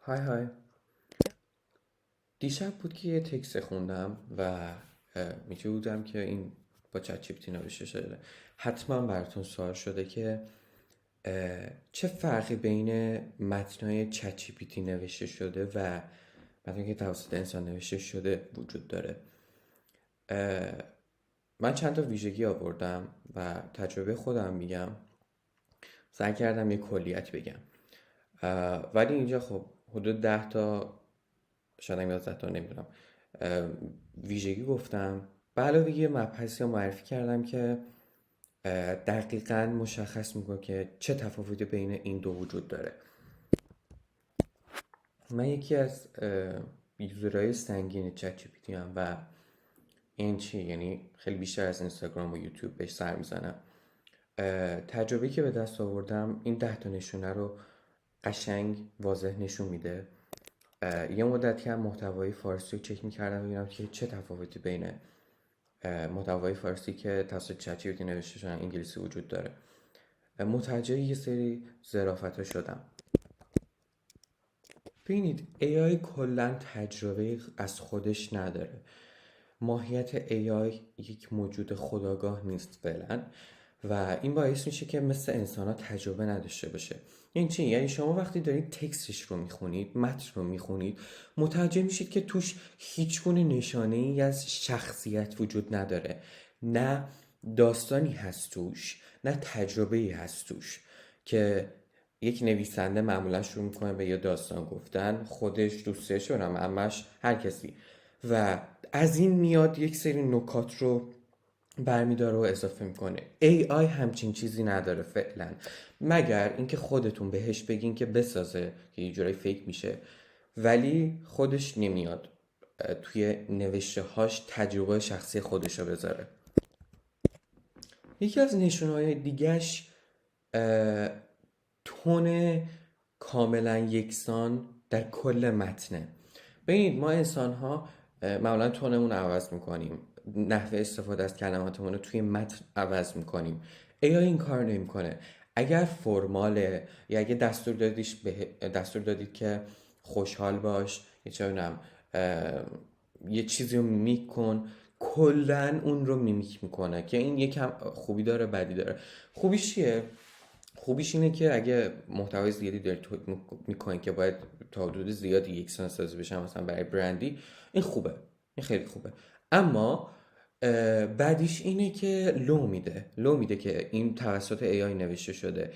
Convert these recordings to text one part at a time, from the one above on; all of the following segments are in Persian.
های های. دیشب بود که یه تکست خوندم و میگه بودم که این با چت جی پی تی نوشته شده. حتما براتون سوال شده که چه فرقی بین متنای چت جی پی تی نوشته شده و متنی که توسط انسان نوشته شده وجود داره. من چند تا ویژگی آوردم و تجربه خودم میگم. سعی کردم یه کلیت بگم، ولی اینجا خب حدود 10 تا، شاید هم 11 تا، نمیدونم، ویژگی گفتم. به علاوه یه مبحثی رو معرفی کردم که دقیقاً مشخص میکنه که چه تفاوتی بین این دو وجود داره. من یکی از یوزرهای سنگین چت جی پی تی ام و این چی، یعنی خیلی بیشتر از اینستاگرام و یوتیوب بهش سر میزنم. تجربه‌ای که به دست آوردم این 10 تا نشونه رو قشنگ واضح نشون میده. یه مدت که هم محتوای فارسی رو چک میکردم ببینم که چه تفاوتی بین محتوای فارسی که توسط چت جی پی تی نوشته شدن انگلیسی وجود داره. متوجه یه سری ظرافت‌ها شدم. ببینید AI کلا تجربه از خودش نداره. ماهیت AI یک موجود خودآگاه نیست فعلا و این باعث میشه که مثل انسان ها تجربه نداشته باشه. یعنی چی؟ یعنی شما وقتی دارید تکستش رو میخونید، متن رو میخونید، متوجه میشید که توش هیچ گونه نشانه ای از شخصیت وجود نداره. نه داستانی هست توش، نه تجربه ای هست توش که یک نویسنده معمولا شروع میکنه به یه داستان گفتن، خودش، دوستش، عمش، هر کسی، و از این میاد یک سری نکات رو برمیداره و اضافه میکنه. AI همچین چیزی نداره فعلا، مگر اینکه خودتون بهش بگین که بسازه که یه جورایی فیک میشه، ولی خودش نمیاد توی نوشته هاش تجربه شخصی خودش رو بذاره. یکی از نشونه‌های دیگهش تون کاملا یکسان در کل متنه. ببینید ما انسان ها معمولا تونمون عوض میکنیم، نحوه استفاده از کلماتمون رو توی متن عوض میکنیم. AI این کار نمیکنه. اگر فرماله یا اگه دستور دادید که خوشحال باش، یه چه می‌دونم، یه چیزی رو میمیک کن، کلا اون رو میمیک میکنه که این یکم خوبی داره بدی داره. خوبیش چیه؟ خوبیش اینه که اگه محتوای زیادی داری تولید میکنی که باید تا حدود زیادی یکسان سازی بشن مثلا برای برندی، این خوبه، این خیلی خوبه. اما بعدیش اینه که لو میده که این توسط AI نوشته شده،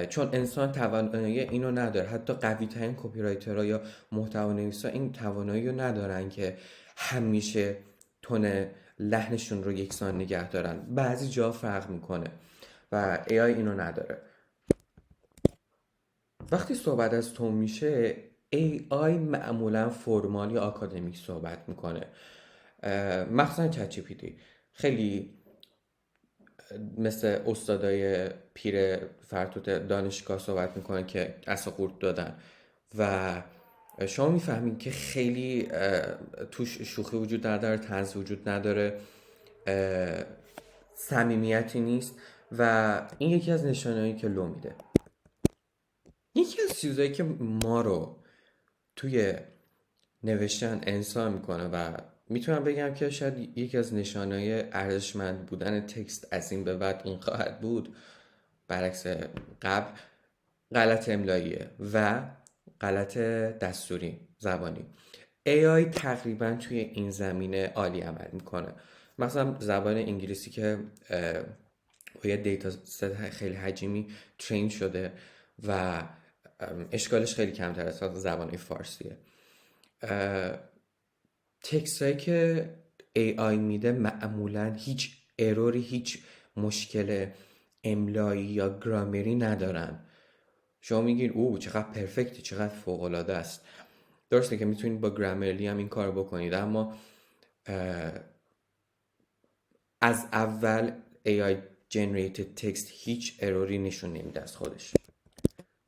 چون انسان توانایی اینو نداره. حتی قوی ترین کپی رایترها یا محتوا نویسا این توانایی رو ندارن که همیشه تون لحنشون رو یکسان نگه دارن. بعضی جا فرق میکنه و AI اینو نداره. وقتی صحبت از تون میشه، AI معمولا فرمال یا آکادمیک صحبت میکنه. مخصوصا چت جی پی تی خیلی مثل استادای پیر فرتوت دانشگاه صحبت میکنه که اصلا قورت دادن و شما میفهمید که خیلی توش شوخی وجود نداره، طنز وجود نداره، صمیمیتی نیست و این یکی از نشانهایی که لو میده. یکی از چیزهایی که ما رو توی نوشتن انسان میکنه و میتونم بگم که شاید یکی از نشانه‌های ارزشمند بودن تکست از این به بعد این خواهد بود، برعکس قبل، غلط املاییه و غلط دستوری زبانی. AI تقریبا توی این زمینه عالی عمل میکنه. مثلا زبان انگلیسی که با یه دیتا ست خیلی حجیمی ترین شده و اشکالش خیلی کمتر از زبان فارسیه. تکست هایی که AI میده معمولا هیچ اروری، هیچ مشکل املایی یا گرامری ندارن. شما میگین او چقدر پرفکتی، چقدر فوق العاده است. درسته که میتونید با گرامرلی هم این کار بکنید، اما از اول AI generated text هیچ اروری نشون نمیده از خودش.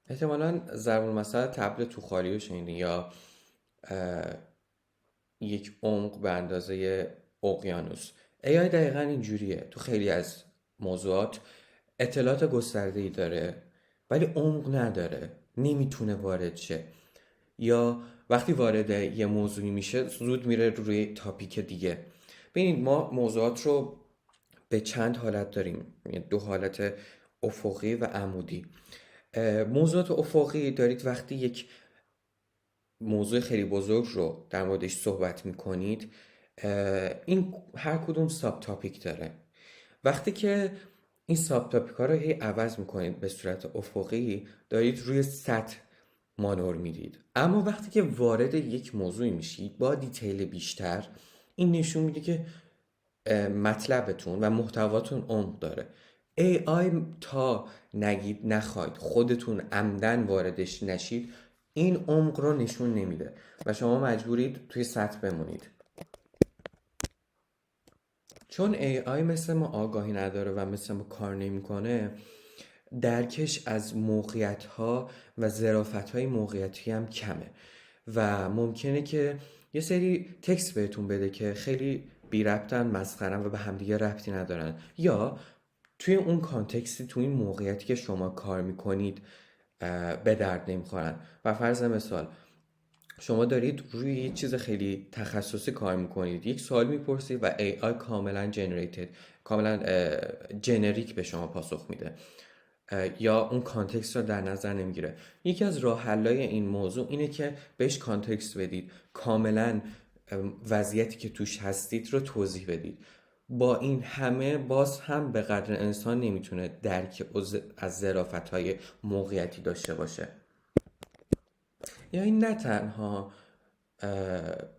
احتمالا ضرب المثل طبل توخالی رو شنیدین یا یک عمق به اندازه اقیانوس. AI دقیقا اینجوریه. تو خیلی از موضوعات اطلاعات گسترده‌ای داره ولی عمق نداره، نمیتونه وارد شه. یا وقتی وارد یه موضوعی میشه زود میره روی تاپیک دیگه. ببینید ما موضوعات رو به چند حالت داریم، یعنی دو حالت افقی و عمودی. موضوعات افقی دارید وقتی یک موضوع خیلی بزرگ رو در موردش صحبت میکنید، این هر کدوم ساب تاپیک داره. وقتی که این ساب تاپیک ها رو هی عوض میکنید به صورت افقی، دارید روی سطح مانور میدید. اما وقتی که وارد یک موضوعی میشید با دیتیل بیشتر، این نشون میده که مطلبتون و محتواتون عمق داره. AI تا نگید نخواید خودتون عمدن واردش نشید، این عمق رو نشون نمیده و شما مجبورید توی سطح بمونید. چون AI مثل ما آگاهی نداره و مثل ما کار نمیکنه، درکش از موقعیت‌ها و ظرافت‌های موقعیتی هم کمه و ممکنه که یه سری تکست بهتون بده که خیلی بی ربطن، مسخرن و به همدیگه ربطی ندارن، یا توی اون کانتکستی، توی این موقعیتی که شما کار میکنید به درد نمیخورن. و فرض مثال شما دارید روی یه چیز خیلی تخصصی کار میکنید، یک سوال میپرسید و AI کاملا جنریتد، کاملا جنریک به شما پاسخ میده یا اون کانتکست رو در نظر نمیگیره. یکی از راه حل‌های این موضوع اینه که بهش کانتکست بدید، کاملا وضعیتی که توش هستید رو توضیح بدید. با این همه باز هم به قدر انسان نمیتونه درک از ظرافت‌های موقعیتی داشته باشه. یعنی نه تنها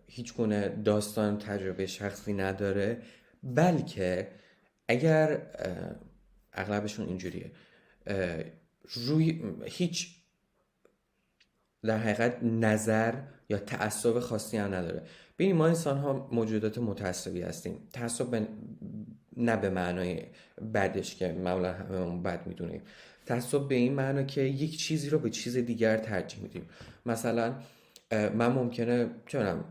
هیچ گونه داستان تجربه شخصی نداره، بلکه اگر اغلبشون اینجوریه، روی هیچ در حقیقت نظر یا تعصب خاصی هم نداره. ببینید ما انسان ها موجودات متعصبی هستیم. تعصب نه به معنای بدش که معمولا هممون بد میدونیم، تعصب به این معنی که یک چیزی رو به چیز دیگر ترجیح میدیم. مثلا من ممکنه چونم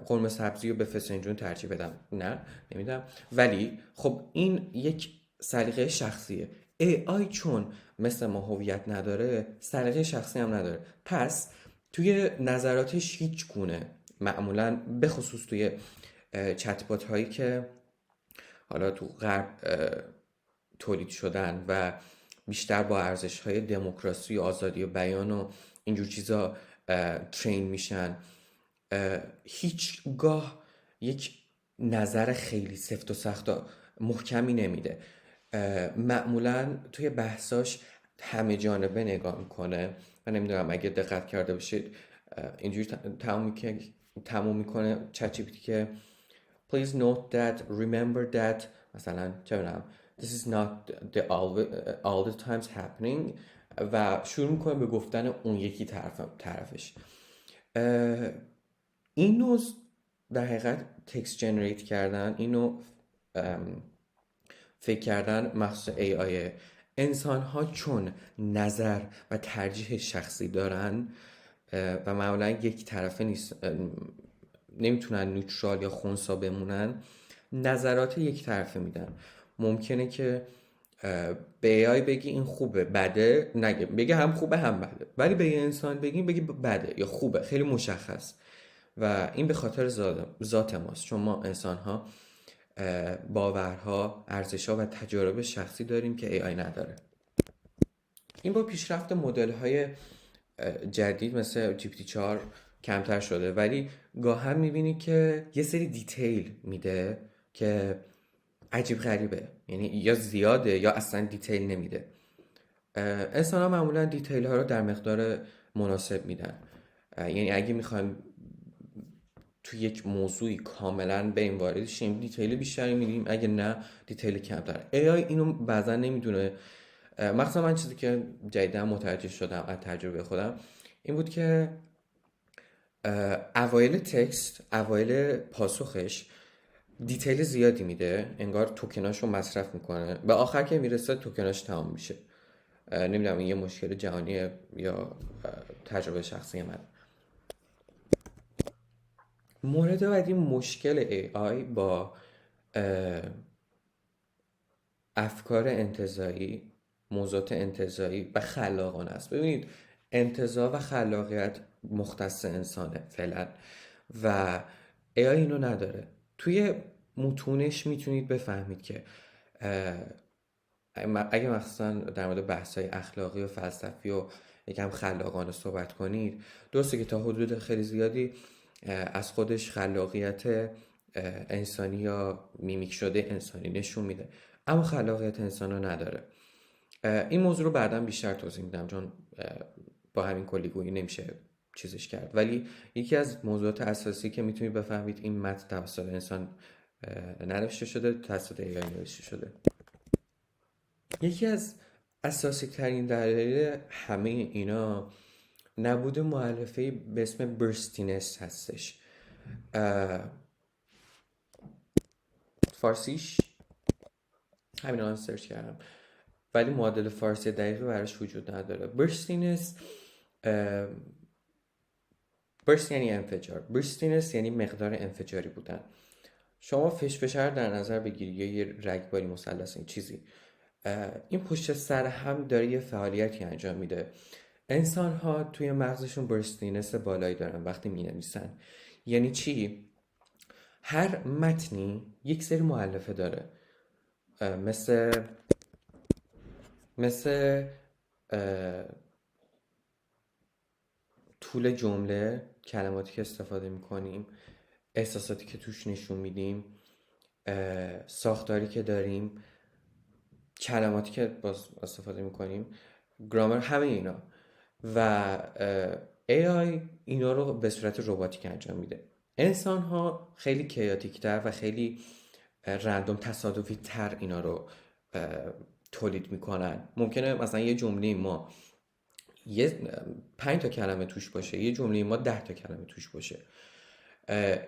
قرمه سبزی رو به فسنجون ترجیح بدم، نه نمیدم، ولی خب این یک سلیقه شخصیه. AI چون مثل ما هویت نداره، سلیقه شخصی هم نداره، پس توی نظراتش هیچ گونه، معمولا به خصوص توی چت بات هایی که حالا تو غرب تولید شدن و بیشتر با ارزش های دموکراسی و آزادی و بیان و اینجور چیزا ترین میشن، هیچگاه یک نظر خیلی سفت و سخت و محکمی نمیده. معمولا توی بحثاش همه جانبه نگاه میکنه و نمیدونم اگه دقت کرده باشید اینجوری تموم میکنه چت جی پی تی که please note that remember that مثلا چه میدونم this is not all the times happening و شروع میکنه به گفتن اون یکی طرفش. اینو در حقیقت تکست جنریت کردن، اینو فکر کردن مخصوص AI. انسان ها چون نظر و ترجیح شخصی دارن و معمولا یک طرفه نیست، نمیتونن نوترال یا خنثی بمونن، نظرات یک طرفه میدن. ممکنه که به AI بگی این خوبه بده، نگه بگه هم خوبه هم بده، ولی به یه انسان بگی بده یا خوبه، خیلی مشخص. و این به خاطر ذات ماست، چون ما انسان ها باورها، ارزشها و تجارب شخصی داریم که AI نداره. این با پیشرفت مدل های جدید مثل GPT-4 کمتر شده، ولی گاهن میبینی که یه سری دیتیل میده که عجیب غریبه، یعنی یا زیاده یا اصلا دیتیل نمیده. انسان ها معمولا دیتیل ها رو در مقدار مناسب میدن، یعنی اگه میخوایم تو یک موضوعی کاملا به این وارد شیم دیتیل بیشتری میدیم، اگه نه دیتیل کمتر. AI اینو بعضا نمیدونه. مخصوصا من چیزی که جدیدا متوجه شدم از تجربه خودم این بود که اوایل تکست، اوایل پاسخش دیتیل زیادی میده، انگار توکناشو مصرف میکنه، به آخر که میرسه توکناش تمام میشه. نمیدونم این یه مشکل جهانیه یا تجربه شخصی من. مورد بعدی مشکل AI با افکار انتزاعی، موضوعات انتزاعی و خلاقانه است. ببینید انتزاع و خلاقیت مختص انسانه فعلا و AI اینو نداره. توی متونش میتونید بفهمید که اگه مخصوصا در مورد بحث‌های اخلاقی و فلسفی و یکم خلاقانه صحبت کنید، درسته که تا حدود خیلی زیادی از خودش خلاقیت انسانی یا میمیک شده انسانی نشون میده، اما خلاقیت انسان رو نداره. این موضوع رو بعدا بیشتر توضیح میدم چون با همین کلیگویی نمیشه چیزش کرد، ولی یکی از موضوعات اساسی که میتونید بفهمید این متن توسط انسان ننوشته شده، توسط AI نوشته شده. یکی از اساسی ترین دلایل همه اینا نبود مؤلفه‌ای به اسم برستینس هستش. فارسیش همین الان سرچ کردم ولی معادل فارسی دقیقی براش وجود نداره. برستینس برست یعنی انفجار، برستینس یعنی مقدار انفجاری بودن. شما فشفشه رو در نظر بگیرید یا یه رگباری مثلث این چیزی، این پشت سر هم داره یه فعالیتی انجام میده. انسان ها توی مغزشون برستینس بالایی دارن وقتی می نویسن. یعنی چی؟ هر متنی یک سری مؤلفه داره، مثل طول جمله، کلماتی که استفاده میکنیم، احساساتی که توش نشون میدیم، ساختاری که داریم، کلماتی که باز استفاده میکنیم، گرامر، همه اینا. و AI اینا رو به صورت رباتیک انجام میده. انسان ها خیلی کیاتیک تر و خیلی رندوم تصادفی تر اینا رو تولید میکنن. ممکنه مثلا یه جمله ما 5 تا کلمه توش باشه، یه جمله ما 10 تا کلمه توش باشه.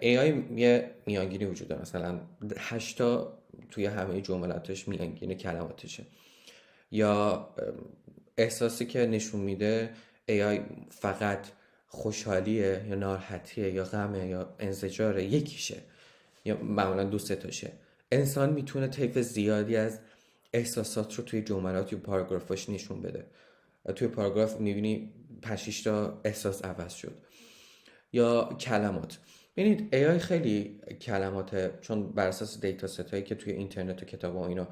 AI یه میانگینی وجود داره، مثلا 8 تا توی همه جملاتش میانگین کلماتشه. یا احساسی که نشون میده AI فقط خوشحالیه یا ناراحتیه یا غمه یا انزجاره، یکیشه یا معمولا 2 3 تاشه. انسان میتونه طیف زیادی از احساسات رو توی جملات یا پاراگرافاش نشون بده. توی پاراگراف میبینی 5 6 تا احساس عوض شد. یا کلمات، ببینید AI خیلی کلمات، چون بر اساس دیتا ست هایی که توی اینترنت و کتاب ها اینا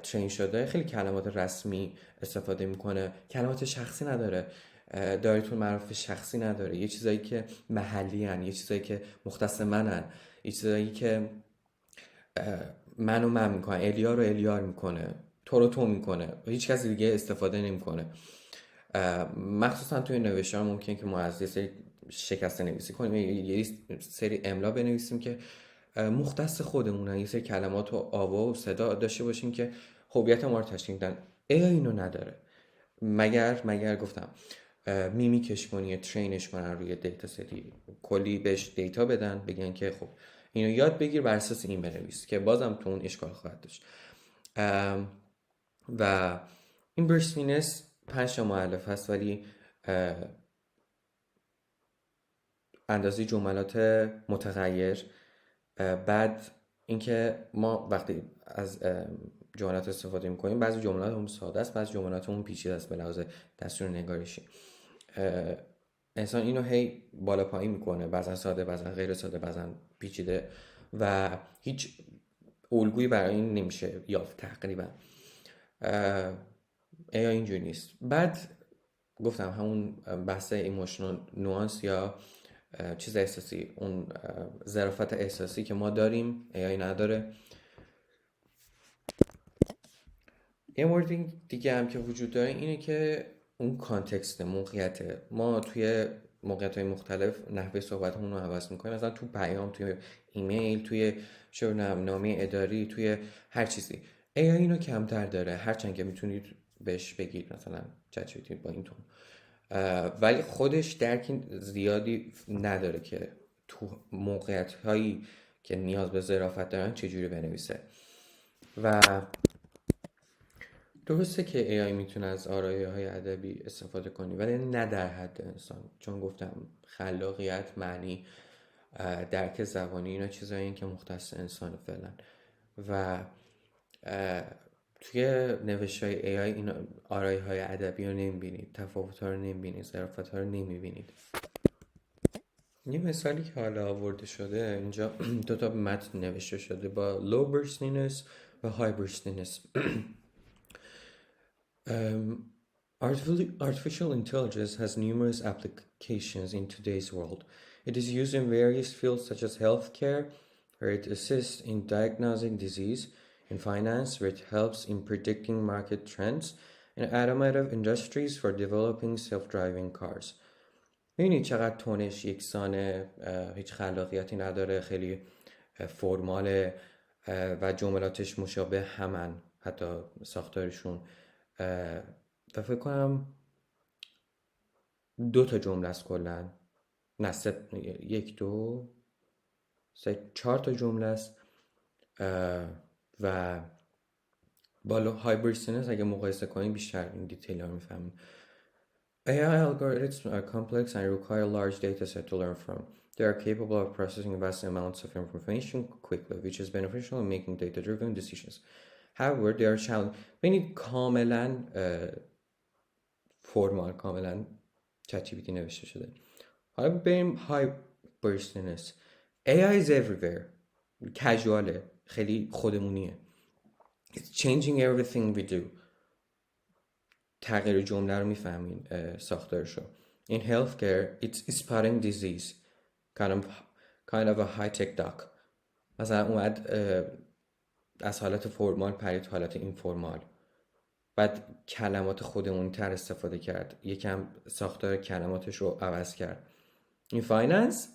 ترین شده، خیلی کلمات رسمی استفاده میکنه. کلمات شخصی نداره، دایره المعارف شخصی نداره، یه چیزایی که محلی هن، یه چیزایی که مختص منن، یه چیزایی که منو من میکنه، الیا رو الیار میکنه، تو رو تو میکنه، هیچ کسی دیگه استفاده نمیکنه. مخصوصا توی نوشتار ممکنه که ما از یه سری شکسته نویسی کنیم، یه سری املا بنویسیم که مختص خودمونن، یه سری کلمات و آوا و صدا داشته باشیم که هویت ما رو تشکیل میدن. اینو نداره، مگر گفتم میمیکش کنی، ترینش کنن روی دیتا ستی، کلی بهش دیتا بدن، بگن که خب اینو یاد بگیر بر اساس این بنویس، که بازم تو اون اشکال خواهد داشت. و این برستینس 5 تا مؤلف هست، ولی اندازه جملات متغیر. بعد اینکه ما وقتی از جملات استفاده میکنیم، بعضی جملات هم ساده است، بعضی جملات هم پیچیده است به لحاظ دستور نگارشی. انسان اینو هی بالا پایین میکنه، بعضا ساده، بعضا غیر ساده، بعضا پیچیده و هیچ الگویی برای این نمیشه یافت تقریبا. اینجوری نیست. بعد گفتم همون بحث ایموشنال نوانس یا چیز احساسی، اون ظرافت احساسی که ما داریم AI نداره. یه مورد دیگه هم که وجود داره اینه که اون کانتکست، موقعیت، ما توی موقعیت‌های مختلف نحوه صحبتمون رو عوض میکنیم، مثلا تو پیام، توی ایمیل، توی نامه اداری، توی هر چیزی. AI اینو کمتر داره، هرچند که میتونید بهش بگید مثلا چت با این تون، ولی خودش درکی زیادی نداره که تو موقعیت هایی که نیاز به ظرافت دارن چجوری بنویسه. و درسته که AI میتونه از آرایه های ادبی استفاده کنی، ولی نه در حد انسان، چون گفتم خلاقیت، معنی، درک زبانی، اینا چیزایی که مختص انسان فعلا. و توی نوشت‌های AI این آرایه‌های ادبی رو نمی‌بینید، تفاوت‌ها رو نمی‌بینید، ظرافت‌ها رو نمی‌بینید. یه مثالی که حالا آورده شده اینجا دو تا متن نوشته شده با low burstiness و high burstiness. Artificial intelligence has numerous applications in today's world. It is used in various fields such as healthcare, where it assists in diagnosing disease, in finance, where it helps in predicting market trends, in automotive industries for developing self-driving cars. می‌بینید چقدر تونش یکسانه، هیچ خلاقیتی نداره، خیلی فرماله و جملاتش مشابه همن، حتی ساختارشون. و فکر کنم 2 جمله است کلا، نه 1 2 3 4 جمله است. و بالا هایبرسینس اگه مقایسه کنیم بیشتر این دیتیل ها رو میفهمیم. AI algorithms are complex and require large data set to learn from. They are capable of processing vast amounts of information quickly, which is beneficial in making data-driven decisions. However, they are challenging. ببینید کاملا فرمال، کاملا ChatGPT نوشته شده. حالا بریم های برستنس. AI is everywhere. کژواله، خیلی خودمونیه. It's changing everything we do. تغییر جمله رو میفهمین ساختارشو. In healthcare, it's spotting disease. Kind of a high-tech doc. مثلا اومد از حالت فرمال پرید حالت اینفورمال. بعد کلمات خودمونی تر استفاده کرد. یکم ساختار کلماتش رو عوض کرد. این فایننس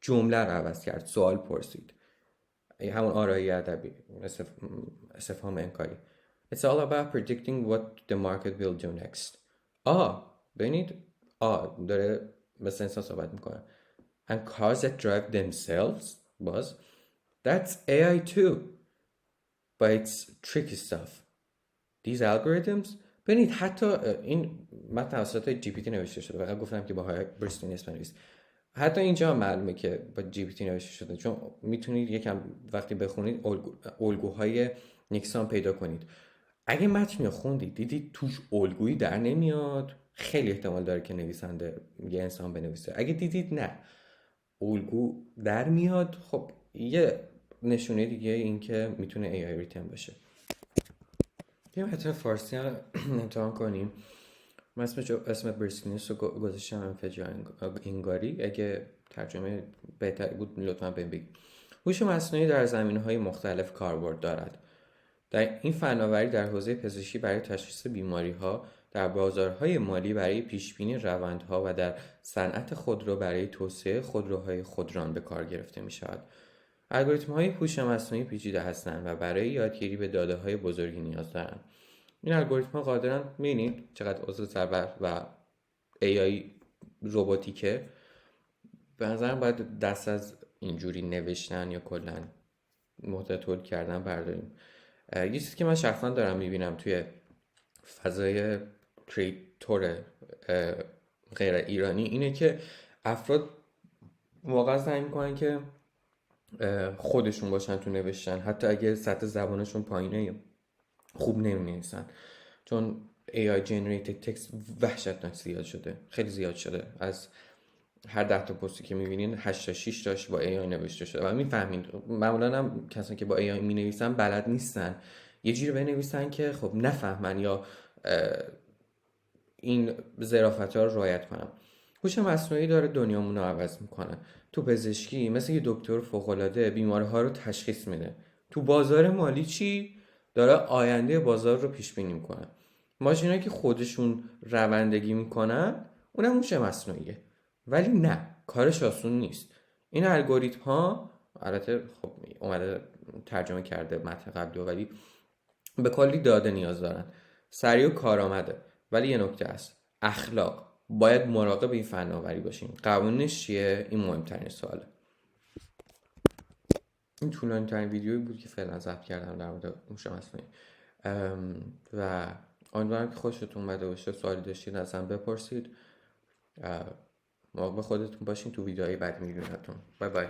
جمله رو عوض کرد. سوال پرسید. همون آرایی ادبی، استفهام انکاری. It's all about predicting what the market will do next. ببینید داره مثل انسان صحبت میکنه. And cars that drive themselves, باز that's AI too. But it's tricky stuff. These algorithms. ببینید حتی این من توسط جی پی تی نوشته شده، فقط گفتم که با های برستینس بنویس. حتی اینجا معلومه که با جی پی تی نوشته شده، چون میتونید یکم وقتی بخونید الگوهای نیکسان پیدا کنید. اگه متن رو خوندید دیدید توش الگویی در نمیاد، خیلی احتمال داره که نویسنده یه انسان بنویسه. اگه دیدید نه الگو در میاد، خب یه نشونه دیگه این که میتونه AI ریتن باشه. یه متن فارسی هم امتحان کنیم. من اسم برسینس رو گذاشتم انفجار انگاری. اگه ترجمه بهتری بود لطفا بگید. هوش مصنوعی در زمینه‌های مختلف کاربرد دارد. در این فناوری در حوزه پزشکی برای تشخیص بیماری‌ها، در بازارهای مالی برای پیشبینی روندها و در صنعت خودرو برای توسعه خودروهای خودران به کار گرفته می‌شود. الگوریتم‌های هوش مصنوعی پیچیده هستند و برای یادگیری به داده‌های بزرگی نیاز دارند. این الگوریتم‌ها قادرند، می‌بینید چقدر عضو ضربت و AI رباتیکه. به نظرم باید دست از اینجوری نوشتن یا کلاً محتوا تولید کردن برداریم. یه چیزی که من شخصا دارم میبینم توی فضای کریئتور غیر ایرانی اینه که افراد واقعا سعی میکنن که خودشون باشن تو نوشتن، حتی اگه سطح زبانشون پایینه خوب نمی‌نویسن، چون AI generated text وحشتناک زیاد شده، خیلی زیاد شده. از هر 10 تا پستی که می‌بینین 8 تا 6 تاش با AI نوشته شده و می‌فهمین معمولاً هم کسایی که با AI می‌نویسن بلد نیستن یه جوری بنویسن که خب نفهمن یا این ظرافت‌ها رو رعایت کنن. هوش مصنوعی داره دنیامون رو عوض میکنه. تو پزشکی مثل یه دکتر فوق‌العاده بیماری‌ها رو تشخیص میده. تو بازار مالی چی؟ داره آینده بازار رو پیش بینی میکنه. ماشینایی که خودشون رواندگی میکنن اونم هوش مصنوعیه. ولی نه، کارش آسون نیست. این الگوریتم ها البته خب اومده ترجمه کرده متن قبلی ولی به کلی داده نیاز دارن. سریع و کارآمده. ولی یه نکته هست، اخلاق. باید مراقب این فناوری باشیم. قوانینش چیه؟ این مهمترین سواله. این طولانی ترین ویدیویی بود که فعلا ضبط کردم در مورد هوش مصنوعی و امیدوارم که خوشتون اومده باشه. سوالی داشتید ازم بپرسید. مراقب خودتون باشین. تو ویدیوهای بعد میبینمتون. بای بای.